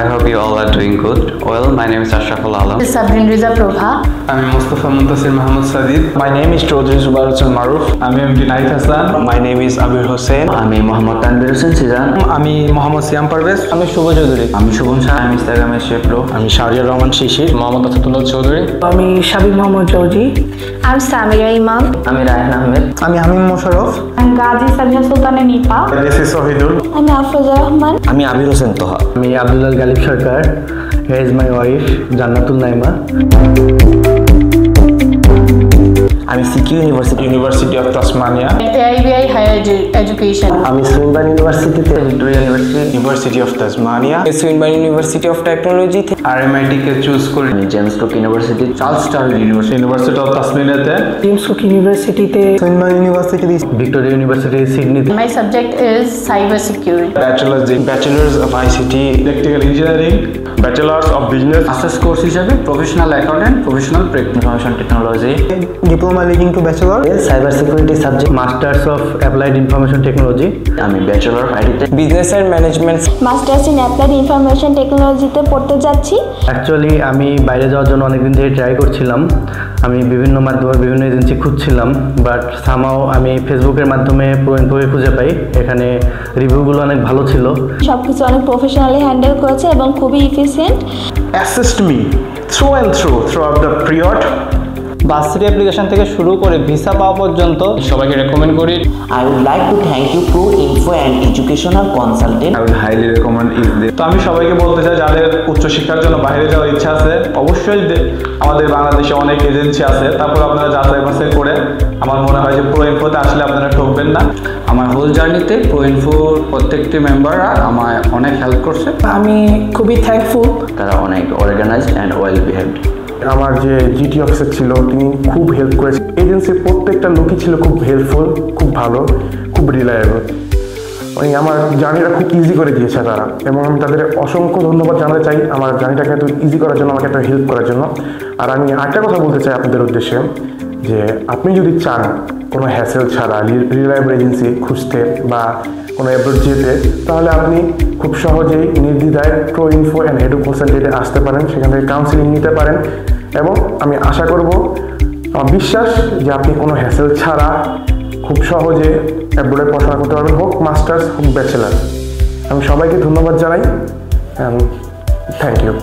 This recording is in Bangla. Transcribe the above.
I hope you all are doing good. Well, my name is Ashraful Alam. This is Sabrin Riza Prabha. আমি Mostafa Muntasir Mahmud Sadid. My name is Chaudhry Zubair Hossain Maruf. আমি MD Nahid Hasan. My name is Abir Hossain. আমি মোহাম্মদ তানভীর হোসেন সিজান। আমি মোহাম্মদ সিয়াম পারভেজ। আমি শুভ চৌধুরী। আমি শুভম শাহ। আমি ইনস্টাগ্রামের শেফলো। আমি শাহরিয়ার রহমান শিশির। মোহাম্মদ আসাদুল্লাহ চৌধুরী। আমি সাবিক Mohammad Chowdhury. I'm Samira Imam. আমি রায়হান আহমেদ। আমি হামিম Mosharraf. I'm Gazi Sabina Sultana Nipa. This is Sohidul. I'm Afroza Rahman. আমি আবির হোসেন তোহা। আমি আব্দুল্লাহ গালিব সরকার। Here is my wife Jannatul Naima. আমি CQU University of Tasmania. AIBI Higher Education. আমি সুইনবার্ন ইউনিভার্সিটিতে Victoria University of Tasmania. Swinburne University of Technology থেকে RMIT কে চুজ করি। আমি James Cook University, Charles Darwin University of তাসমানিয়াতে, জেমস কুক ইউনিভার্সিটিতে, সুইনবার্ন ইউনিভার্সিটি, ভিক্টোরিয়া ইউনিভার্সিটি সিডনিতে। My subject is cyber security. Bachelors of ICT, electrical engineering, bachelors of business, masters course হিসেবে professional accountant, professional information technology, diploma leading to bachelor, cyber security subject, masters of applied information technology. আমি bachelor of IT, business and management, masters in applied information টেকনোলজিতে পড়তে যাচ্ছি। অ্যাকচুয়ালি আমি বাইরে যাওয়ার জন্য অনেকদিন থেকে ট্রাই করছিলাম। আমি বিভিন্ন মাধ্যমে বিভিন্ন এজেন্সি খুঁজছিলাম, বাট সামহাও আমি ফেসবুকের মাধ্যমে প্রো-ইনফোকে খুঁজে পাই। এখানে রিভিউগুলো অনেক ভালো ছিল। সব কিছু অনেক প্রফেশনালি হ্যান্ডেল করেছে এবং খুবই efficient. Assist me through and through out the period. Basri application থেকে শুরু করে ভিসা পাওয়া পর্যন্ত সবাইকে রেকমেন্ড করি। I would like to thank you ProInfo and Educational Consultant. I would highly recommend if they. তো আমি সবাইকে বলতে চাই যাদের উচ্চশিক্ষার জন্য বাইরে যাওয়ার ইচ্ছা আছে, অবশ্যই আমাদের বাংলাদেশে অনেক এজেন্সি আছে, তারপর আপনারা যাচাই বাছাই করে আমার মনে হয় যে ProInfoতে আসলে আপনারা ঠকবেন না। আমার হোল জার্নিতে প্রো-ইনফোর প্রত্যেকটি মেম্বাররা আমায় অনেক হেল্প করছে। আমি খুবই থ্যাঙ্কফুল। তারা অনেক অর্গানাইজড অ্যান্ড ওয়েল বিহেভড। আমার যে জিটি অফিসার ছিল তিনি খুব হেল্প করেছে। এজেন্সির প্রত্যেকটা লোকই ছিল খুব হেল্পফুল, খুব ভালো, খুব রিলায়েবল। মানে আমার জার্নিটা খুব ইজি করে দিয়েছে তারা, এবং আমি তাদের অসংখ্য ধন্যবাদ জানাতে চাই আমার জার্নিটাকে এত ইজি করার জন্য, আমাকে এত হেল্প করার জন্য। আর আমি আরেকটা কথা বলতে চাই আপনাদের উদ্দেশ্যে, যে আপনি যদি চান কোনো হ্যাসেল ছাড়া রিলায়েবল এজেন্সি খুঁজতে বা কোনো অ্যাব্রোড যেতে, তাহলে আপনি খুব সহজেই নির্দ্বিধায় ProInfo অ্যান্ড এডু কনসালটেন্টে আসতে পারেন, সেখান থেকে কাউন্সিলিং নিতে পারেন। এবং আমি আশা করব, আমার বিশ্বাস যে আপনি কোনো হ্যাসেল ছাড়া খুব সহজে অ্যাব্রোডে পড়াশোনা করতে পারবেন, হোক মাস্টার্স হোক ব্যাচেলার। আমি সবাইকে ধন্যবাদ জানাই, থ্যাংক ইউ।